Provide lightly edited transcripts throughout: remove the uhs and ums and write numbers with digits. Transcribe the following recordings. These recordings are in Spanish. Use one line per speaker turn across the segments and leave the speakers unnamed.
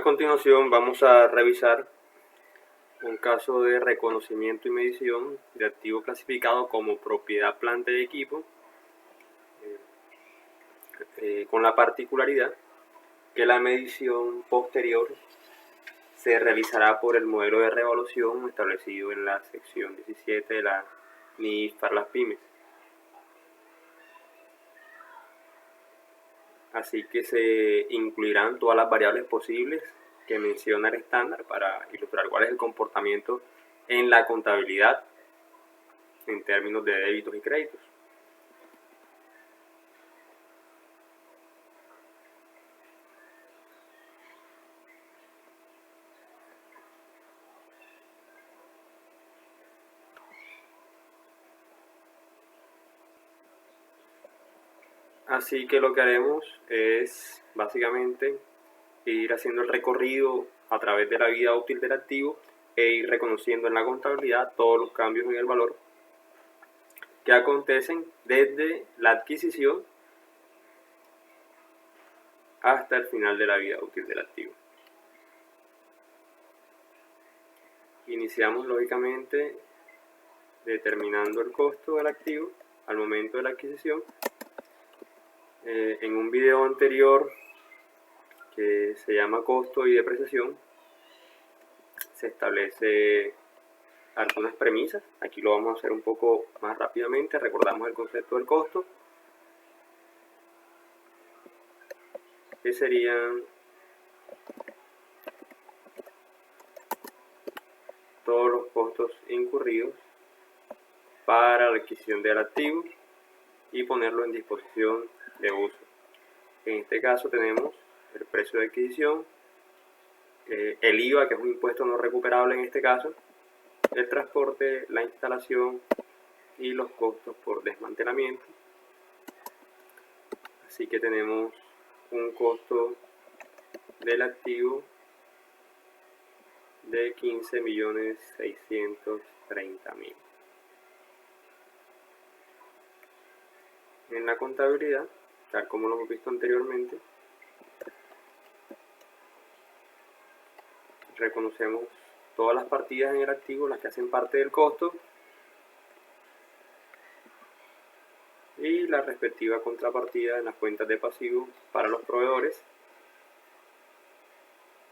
A continuación vamos a revisar un caso de reconocimiento y medición de activo clasificado como propiedad, planta y equipo, con la particularidad que la medición posterior se realizará por el modelo de revaluación establecido en la sección 17 de la NIF para las pymes. Así que se incluirán todas las variables posibles que menciona el estándar para ilustrar cuál es el comportamiento en la contabilidad en términos de débitos y créditos. Así que lo que haremos es básicamente ir haciendo el recorrido a través de la vida útil del activo e ir reconociendo en la contabilidad todos los cambios en el valor que acontecen desde la adquisición hasta el final de la vida útil del activo. Iniciamos lógicamente determinando el costo del activo al momento de la adquisición. En un video anterior que se llama costo y depreciación se establece algunas premisas. Aquí lo vamos a hacer un poco más rápidamente. Recordamos el concepto del costo, que serían todos los costos incurridos para la adquisición del activo y ponerlo en disposición de uso. En este caso tenemos el precio de adquisición, el IVA, que es un impuesto no recuperable en este caso, el transporte, la instalación y los costos por desmantelamiento. Así que tenemos un costo del activo de 15.630.000. En la contabilidad, tal como lo hemos visto anteriormente, reconocemos todas las partidas en el activo, las que hacen parte del costo, y la respectiva contrapartida en las cuentas de pasivos para los proveedores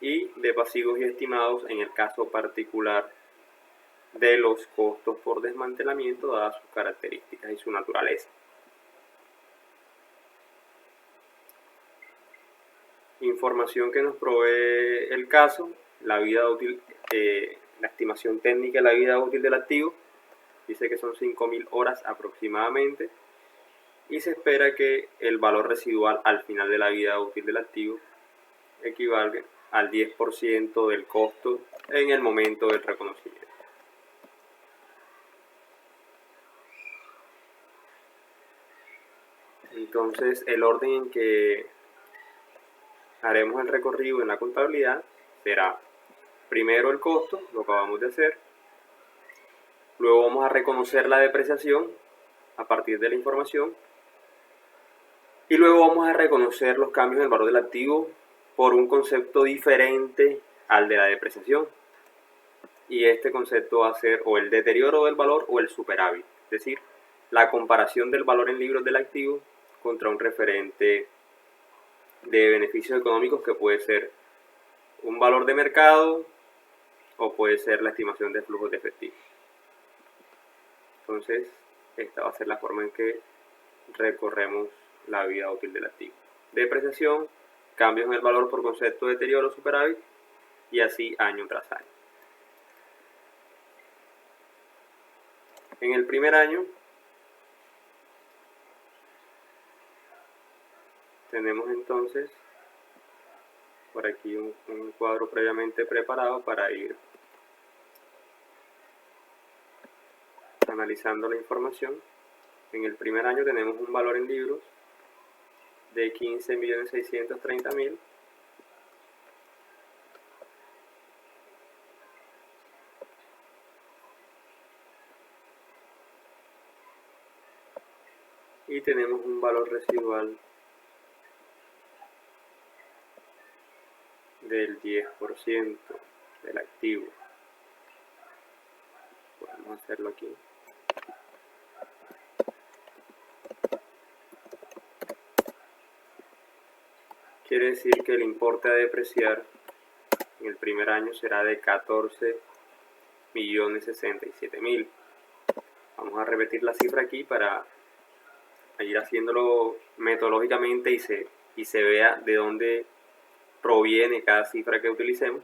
y de pasivos y estimados en el caso particular de los costos por desmantelamiento, dadas sus características y su naturaleza. Información que nos provee el caso: la vida útil, la estimación técnica de la vida útil del activo, dice que son 5.000 horas aproximadamente, y se espera que el valor residual al final de la vida útil del activo equivalga al 10% del costo en el momento del reconocimiento. Entonces, el orden en que haremos el recorrido en la contabilidad será: primero el costo, lo acabamos de hacer, luego vamos a reconocer la depreciación a partir de la información, y luego vamos a reconocer los cambios en el valor del activo por un concepto diferente al de la depreciación, y este concepto va a ser o el deterioro del valor o el superávit, es decir, la comparación del valor en libros del activo contra un referente de beneficios económicos, que puede ser un valor de mercado o puede ser la estimación de flujos de efectivo. Entonces, esta va a ser la forma en que recorremos la vida útil del activo: depreciación, cambios en el valor por concepto de deterioro o superávit, y así año tras año. En el primer año tenemos entonces por aquí un cuadro previamente preparado para ir analizando la información. En el primer año tenemos un valor en libros de 15.630.000, y tenemos un valor residual del 10% del activo. Podemos hacerlo aquí. Quiere decir que el importe a depreciar en el primer año será de 14.067.000. Vamos a repetir la cifra aquí para ir haciéndolo metodológicamente y se vea de dónde proviene cada cifra que utilicemos.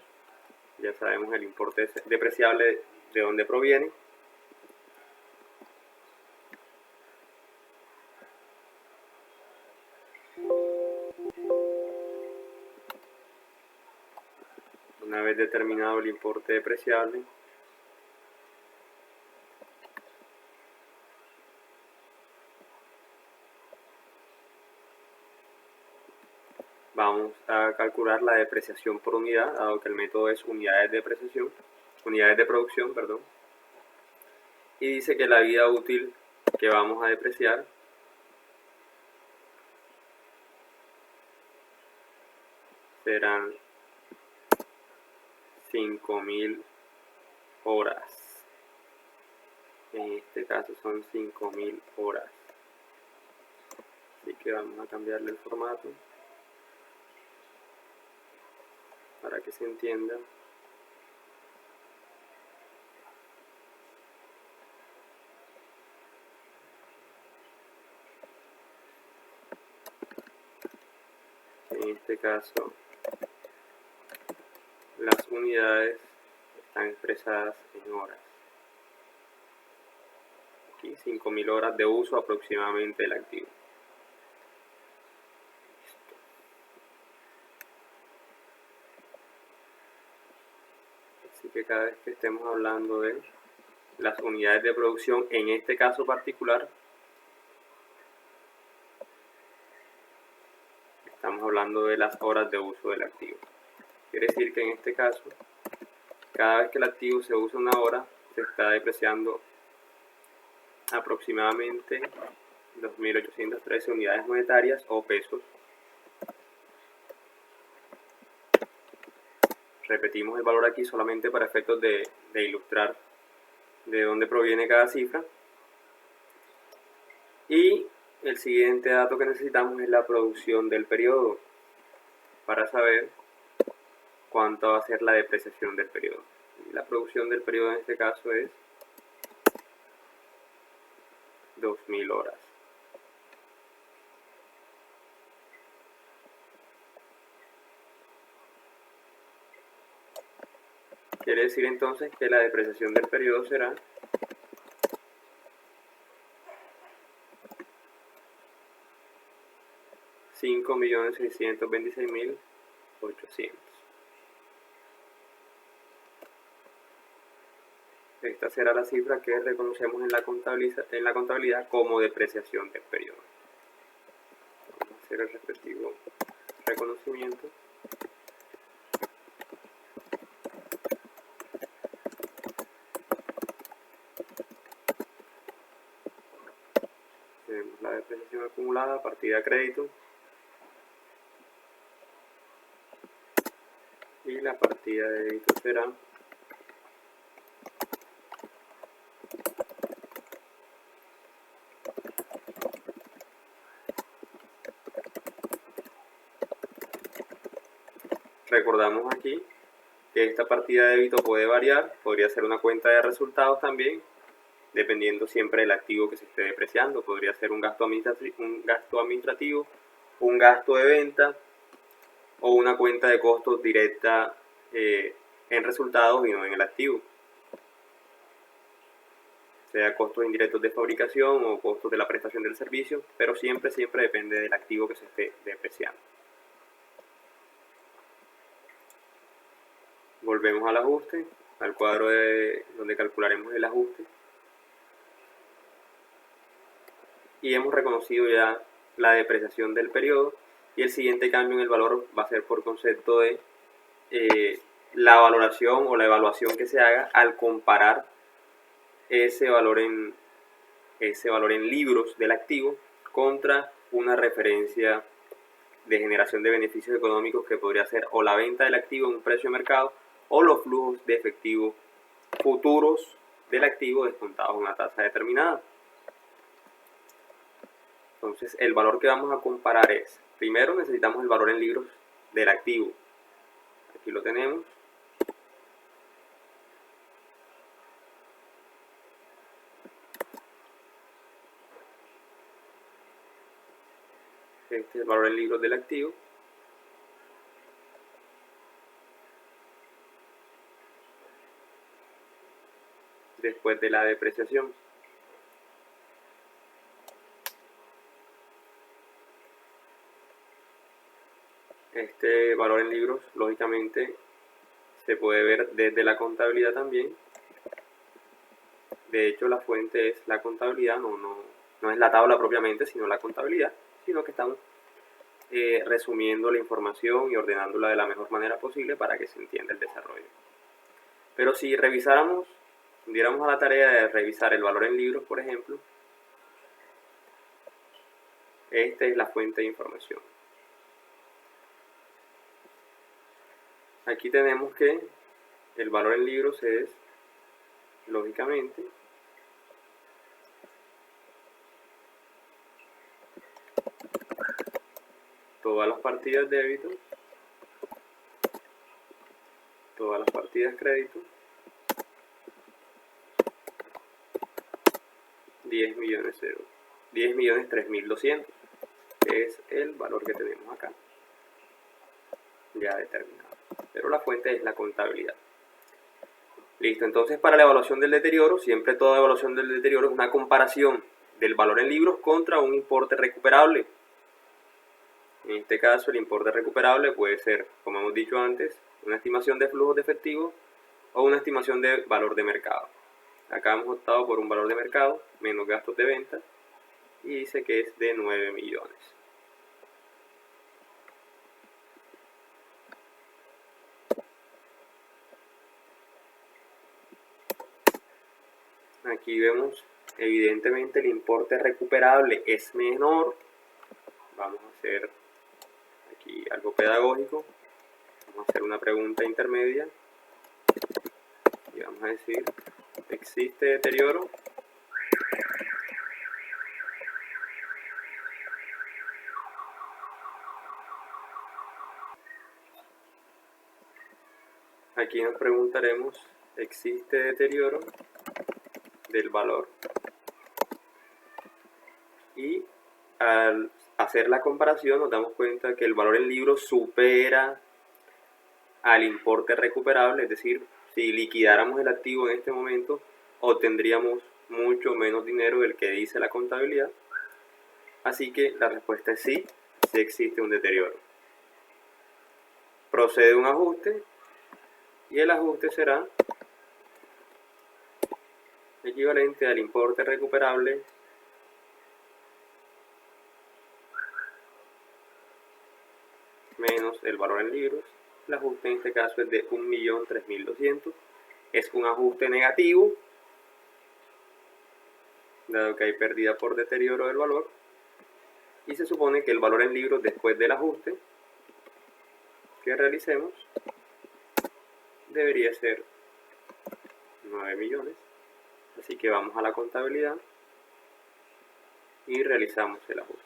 Ya sabemos el importe depreciable de dónde proviene. Una vez determinado el importe depreciable, vamos a calcular la depreciación por unidad, dado que el método es unidades de producción, perdón. Y dice que la vida útil que vamos a depreciar serán 5.000 horas. En este caso son 5.000 horas. Así que vamos a cambiarle el formato para que se entienda. En este caso, las unidades están expresadas en horas. Aquí 5.000 horas de uso aproximadamente del activo. Así que cada vez que estemos hablando de las unidades de producción, en este caso particular, estamos hablando de las horas de uso del activo. Quiere decir que en este caso, cada vez que el activo se usa una hora, se está depreciando aproximadamente 2.813 unidades monetarias o pesos. Repetimos el valor aquí solamente para efectos de ilustrar de dónde proviene cada cifra. Y el siguiente dato que necesitamos es la producción del periodo para saber cuánto va a ser la depreciación del periodo. Y la producción del periodo en este caso es 2.000 horas. Quiere decir entonces que la depreciación del periodo será $5.626.800. Esta será la cifra que reconocemos en la contabilidad como depreciación del periodo. Vamos a hacer el respectivo reconocimiento. Tenemos la depreciación acumulada, partida a crédito, y la partida de débito será recordamos aquí que esta partida de débito puede variar, podría ser una cuenta de resultados también, dependiendo siempre del activo que se esté depreciando. Podría ser un gasto administrativo, un gasto de venta o una cuenta de costos directa en resultados y no en el activo, sea costos indirectos de fabricación o costos de la prestación del servicio, pero siempre depende del activo que se esté depreciando. Volvemos al ajuste, al cuadro donde calcularemos el ajuste, y hemos reconocido ya la depreciación del periodo, y el siguiente cambio en el valor va a ser por concepto de la valoración o la evaluación que se haga al comparar ese valor en libros del activo contra una referencia de generación de beneficios económicos, que podría ser o la venta del activo en un precio de mercado o los flujos de efectivo futuros del activo descontados a una tasa determinada. Entonces, el valor que vamos a comparar es, primero necesitamos el valor en libros del activo. Aquí lo tenemos. Este es el valor en libros del activo. Después de la depreciación. Este valor en libros, lógicamente, se puede ver desde la contabilidad también. De hecho, la fuente es la contabilidad, no es la tabla propiamente, sino la contabilidad, sino que estamos resumiendo la información y ordenándola de la mejor manera posible para que se entienda el desarrollo. Pero si revisáramos, diéramos a la tarea de revisar el valor en libros, por ejemplo, esta es la fuente de información. Aquí tenemos que el valor en libros es, lógicamente, todas las partidas débito, todas las partidas crédito, 10.003.200, que es el valor que tenemos acá, ya determinado. Pero la fuente es la contabilidad. Listo, entonces para la evaluación del deterioro, siempre toda evaluación del deterioro es una comparación del valor en libros contra un importe recuperable. En este caso, el importe recuperable puede ser, como hemos dicho antes, una estimación de flujos de efectivo o una estimación de valor de mercado. Acá hemos optado por un valor de mercado menos gastos de venta y dice que es de 9 millones. Aquí vemos evidentemente el importe recuperable es menor. Vamos a hacer aquí algo pedagógico. Vamos a hacer una pregunta intermedia y vamos a decir, ¿existe deterioro? Aquí nos preguntaremos, ¿existe deterioro del valor? Y al hacer la comparación nos damos cuenta que el valor en libros supera al importe recuperable, es decir, si liquidáramos el activo en este momento, obtendríamos mucho menos dinero del que dice la contabilidad. Así que la respuesta es sí, sí existe un deterioro. Procede un ajuste y el ajuste será equivalente al importe recuperable menos el valor en libros. El ajuste en este caso es de 1.003.200. Es un ajuste negativo, dado que hay pérdida por deterioro del valor. Y se supone que el valor en libros después del ajuste que realicemos debería ser 9 millones. Así que vamos a la contabilidad y realizamos el ajuste.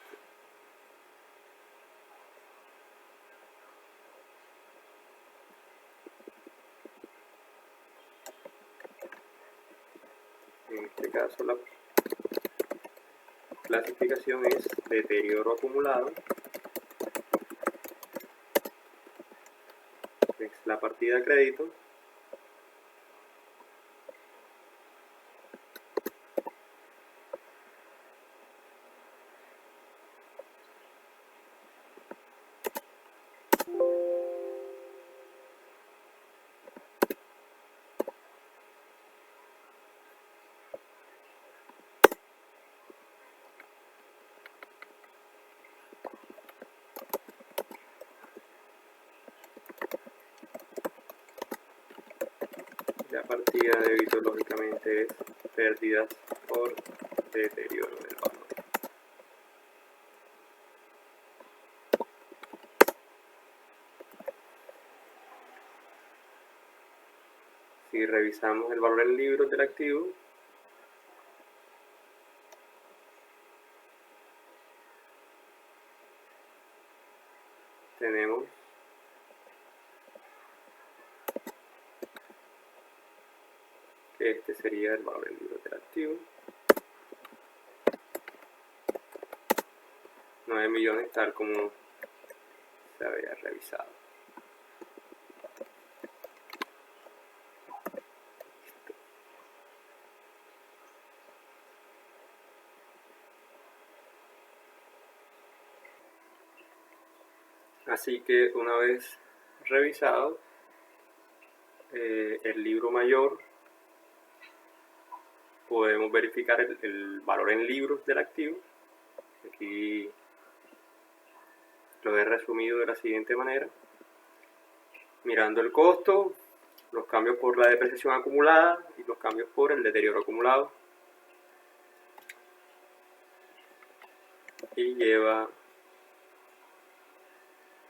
En este caso la clasificación es deterioro acumulado, es la partida de crédito, la partida de débito lógicamente es pérdidas por deterioro del valor. Si revisamos el valor en libros del activo, tenemos que este sería el valor en libros del activo. 9 millones tal como se había revisado. Así que una vez revisado el libro mayor, podemos verificar el valor en libros del activo. Aquí lo he resumido de la siguiente manera. Mirando el costo, los cambios por la depreciación acumulada y los cambios por el deterioro acumulado. Y lleva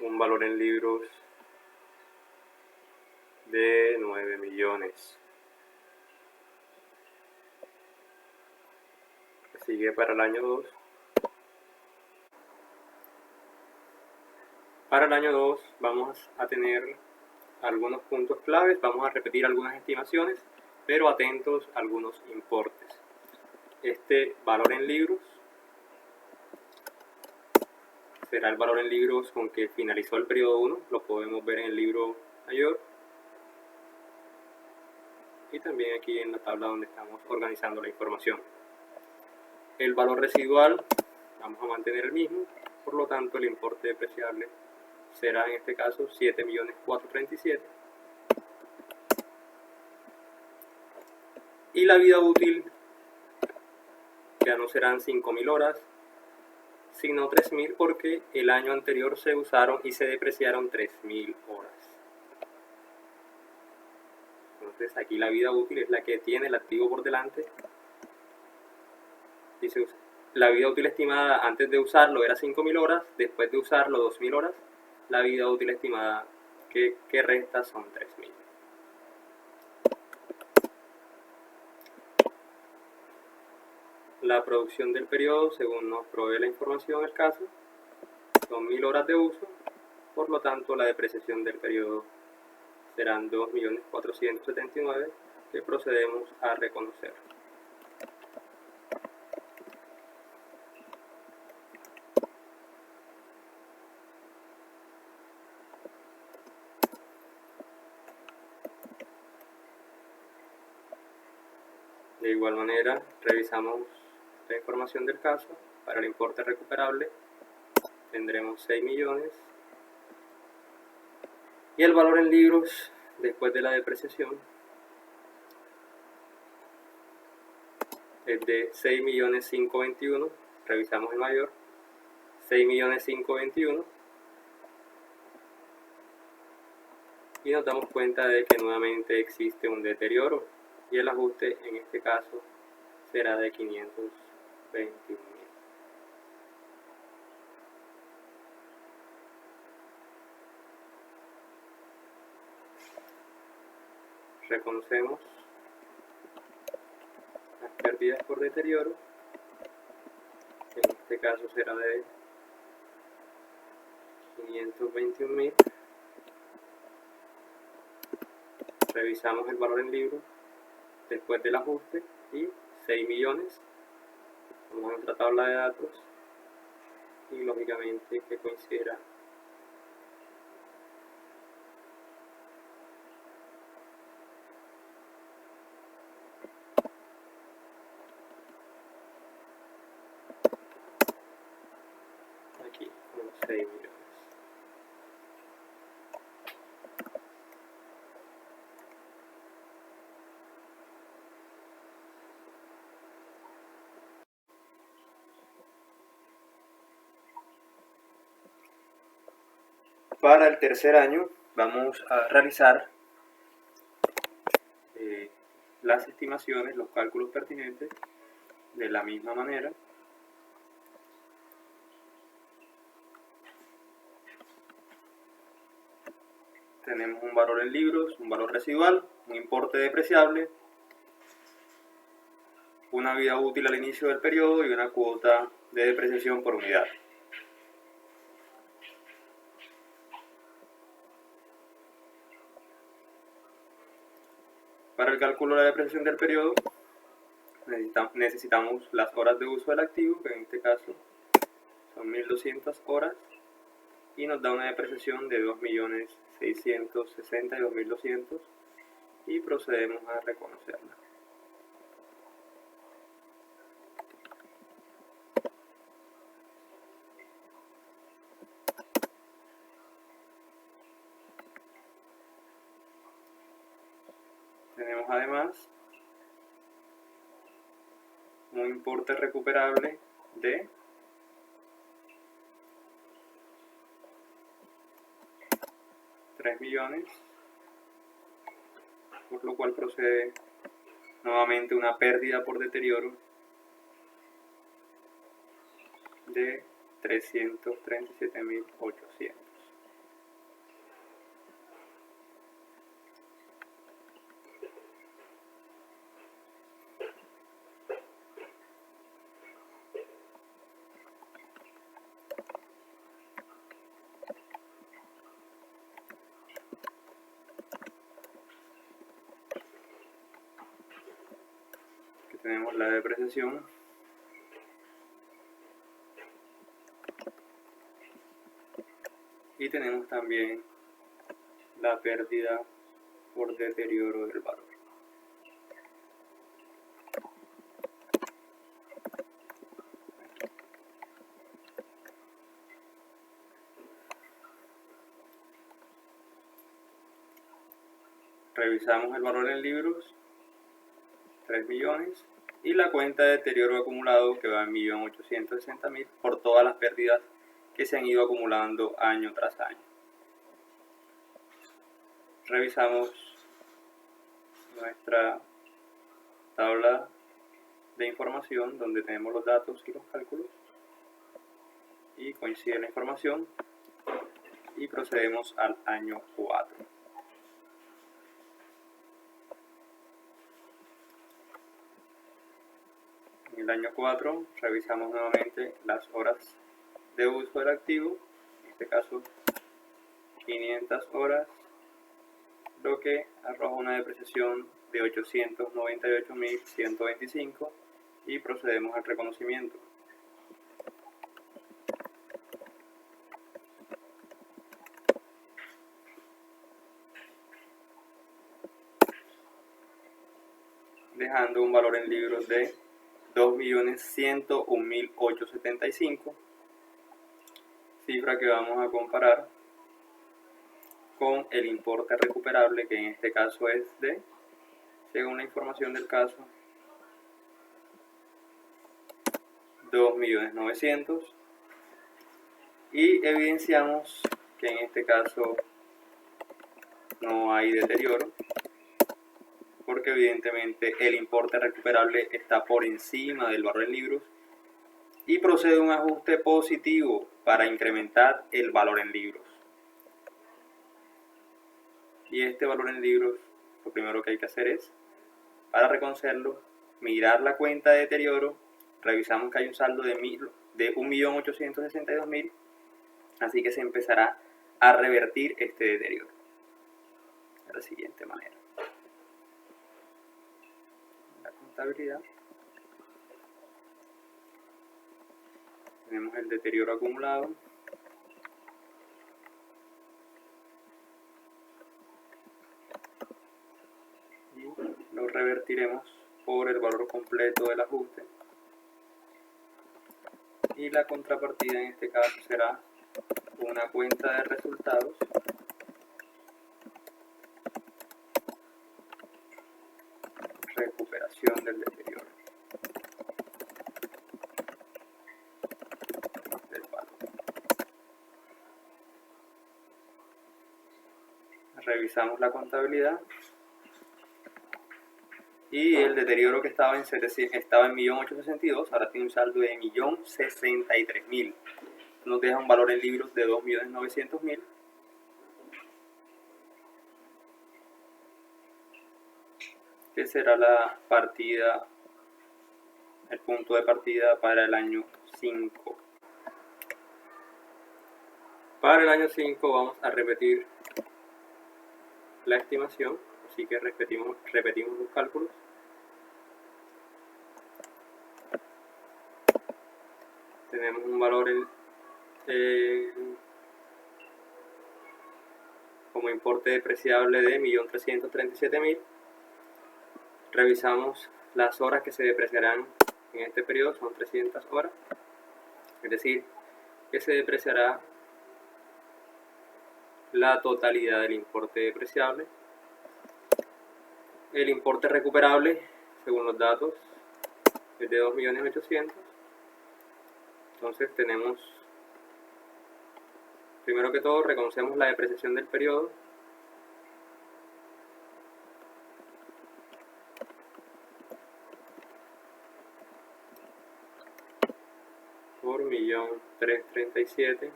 un valor en libros de 9 millones. Así que para el año 2, vamos a tener algunos puntos claves, vamos a repetir algunas estimaciones, pero atentos a algunos importes. Este valor en libros será el valor en libros con que finalizó el periodo 1, lo podemos ver en el libro mayor y también aquí en la tabla donde estamos organizando la información. El valor residual vamos a mantener el mismo, por lo tanto el importe depreciable será en este caso 7.437.000. Y la vida útil ya no serán 5.000 horas, sino 3.000, porque el año anterior se usaron y se depreciaron 3.000 horas. Entonces aquí la vida útil es la que tiene el activo por delante. Dice, la vida útil estimada antes de usarlo era 5.000 horas, después de usarlo 2.000 horas. La vida útil estimada que resta son 3.000. La producción del periodo, según nos provee la información el caso, son 1.000 horas de uso, por lo tanto la depreciación del periodo serán 2.479.000 que procedemos a reconocer. De igual manera, revisamos la información del caso. Para el importe recuperable tendremos 6 millones y el valor en libros después de la depreciación es de 6.521.000. Revisamos el mayor, 6.521.000, y nos damos cuenta de que nuevamente existe un deterioro y el ajuste en este caso será de 521.000. Reconocemos las pérdidas por deterioro, en este caso será de 521.000. Revisamos el valor en libros después del ajuste y 6 millones. Vamos a nuestra tabla de datos y lógicamente que coincidirá aquí con 6 millones. Para el tercer año vamos a realizar las estimaciones, los cálculos pertinentes de la misma manera. tenemos un valor en libros, un valor residual, un importe depreciable, una vida útil al inicio del periodo y una cuota de depreciación por unidad. Para el cálculo de la depreciación del periodo necesitamos las horas de uso del activo, que en este caso son 1200 horas, y nos da una depreciación de 2.662.200 y procedemos a reconocerla. Tenemos además un importe recuperable de $3 millones, por lo cual procede nuevamente una pérdida por deterioro de 337.800. Tenemos la depreciación y tenemos también la pérdida por deterioro del valor. Revisamos el valor en libros, 3 millones, y la cuenta de deterioro acumulado, que va en 1.860.000 por todas las pérdidas que se han ido acumulando año tras año. Revisamos nuestra tabla de información donde tenemos los datos y los cálculos y coincide la información y procedemos al año 4. En el año 4 revisamos nuevamente las horas de uso del activo, en este caso 500 horas, lo que arroja una depreciación de 898.125 y procedemos al reconocimiento. Dejando un valor en libros de 2.101.875, cifra que vamos a comparar con el importe recuperable, que en este caso es de, según la información del caso, 2.900.000, y evidenciamos que en este caso no hay deterioro, porque evidentemente el importe recuperable está por encima del valor en libros y procede un ajuste positivo para incrementar el valor en libros. Y este valor en libros, lo primero que hay que hacer es, para reconocerlo, mirar la cuenta de deterioro. Revisamos que hay un saldo de 1.862.000, así que se empezará a revertir este deterioro de la siguiente manera. La contabilidad, tenemos el deterioro acumulado, y lo revertiremos por el valor completo del ajuste, y la contrapartida en este caso será una cuenta de resultados recuperación del deterioro del valor. Revisamos la contabilidad y el deterioro que estaba en 1.862.000, ahora tiene un saldo de 1.063.000. Nos deja un valor en libros de 2.900.000 que será la partida, el punto de partida para el año 5. Para el año 5 vamos a repetir la estimación, así que repetimos los cálculos. Tenemos un valor como importe depreciable de 1.337.000. Revisamos las horas que se depreciarán en este periodo, son 300 horas, es decir, que se depreciará la totalidad del importe depreciable. El importe recuperable, según los datos, es de 2.800.000. Entonces tenemos, primero que todo, reconocemos la depreciación del periodo. Por 1.337.000.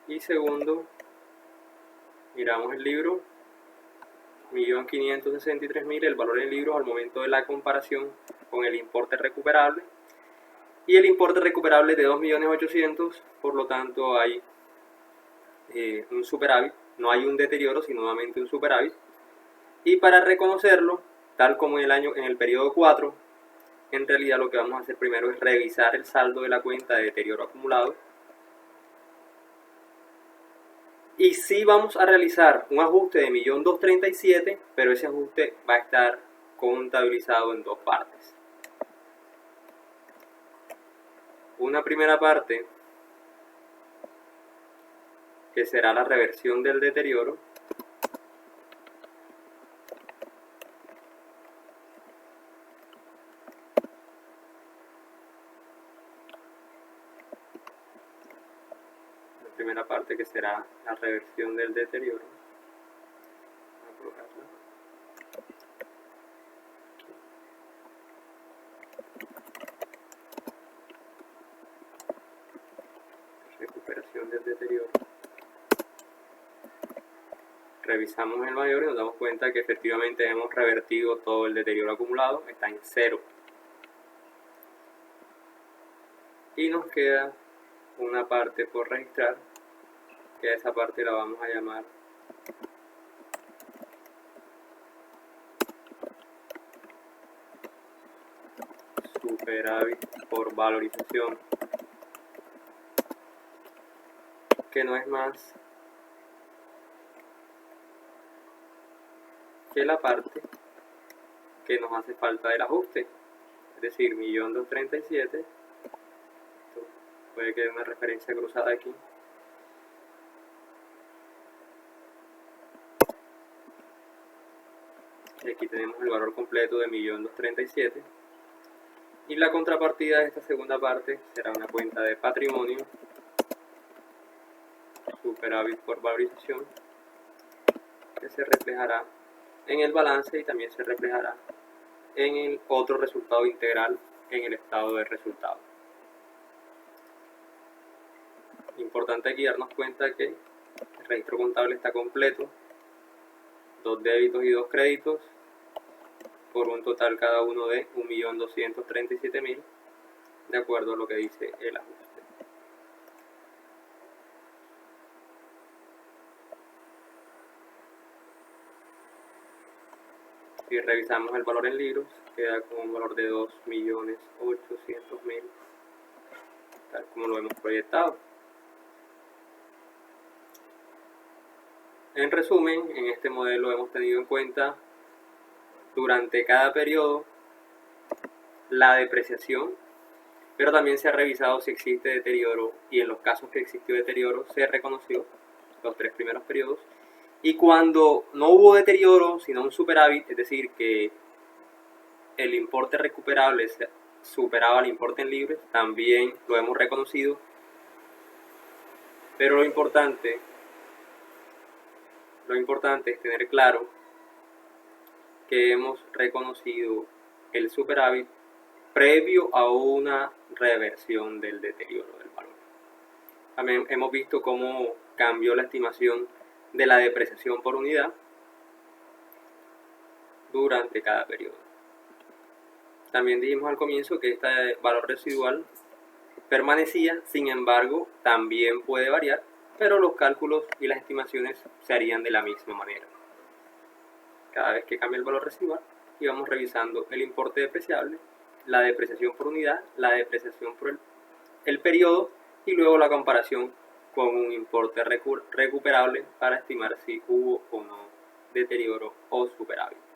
Y segundo, miramos el libro, 1.563.000, el valor en libros al momento de la comparación con el importe recuperable. Y el importe recuperable de 2.800.000, por lo tanto hay un superávit, no hay un deterioro, sino nuevamente un superávit. Y para reconocerlo, tal como en el periodo 4, en realidad lo que vamos a hacer primero es revisar el saldo de la cuenta de deterioro acumulado. Y sí vamos a realizar un ajuste de 1.237.000, pero ese ajuste va a estar contabilizado en dos partes. Una primera parte, que será la reversión del deterioro, que será la reversión del deterioro. Voy a colocarla. Recuperación del deterioro. Revisamos el mayor y nos damos cuenta que efectivamente hemos revertido todo el deterioro acumulado, está en 0. Y nos queda una parte por registrar, que a esa parte la vamos a llamar superávit por valorización, que no es más que la parte que nos hace falta del ajuste, es decir, 1.237.000. Puede que haya una referencia cruzada aquí. Y aquí tenemos el valor completo de 1.237.000. Y la contrapartida de esta segunda parte será una cuenta de patrimonio, superávit por valorización, que se reflejará en el balance y también se reflejará en el otro resultado integral en el estado de resultado. Importante aquí darnos cuenta que el registro contable está completo, 2 débitos y 2 créditos, por un total cada uno de 1.237.000, de acuerdo a lo que dice el ajuste. Si revisamos el valor en libros, queda con un valor de 2.800.000, tal como lo hemos proyectado. En resumen, en este modelo hemos tenido en cuenta durante cada periodo la depreciación, pero también se ha revisado si existe deterioro, y en los casos que existió deterioro se reconoció los 3 primeros periodos. Y cuando no hubo deterioro, sino un superávit, es decir, que el importe recuperable superaba el importe en libres, también lo hemos reconocido. Pero lo importante es tener claro que hemos reconocido el superávit previo a una reversión del deterioro del valor. También hemos visto cómo cambió la estimación de la depreciación por unidad. durante cada periodo. También dijimos al comienzo que este valor residual permanecía, sin embargo, también puede variar, pero los cálculos y las estimaciones se harían de la misma manera. Cada vez que cambia el valor residual, íbamos revisando el importe depreciable, la depreciación por unidad, la depreciación por el periodo y luego la comparación con un importe recuperable para estimar si hubo o no deterioro o superávit.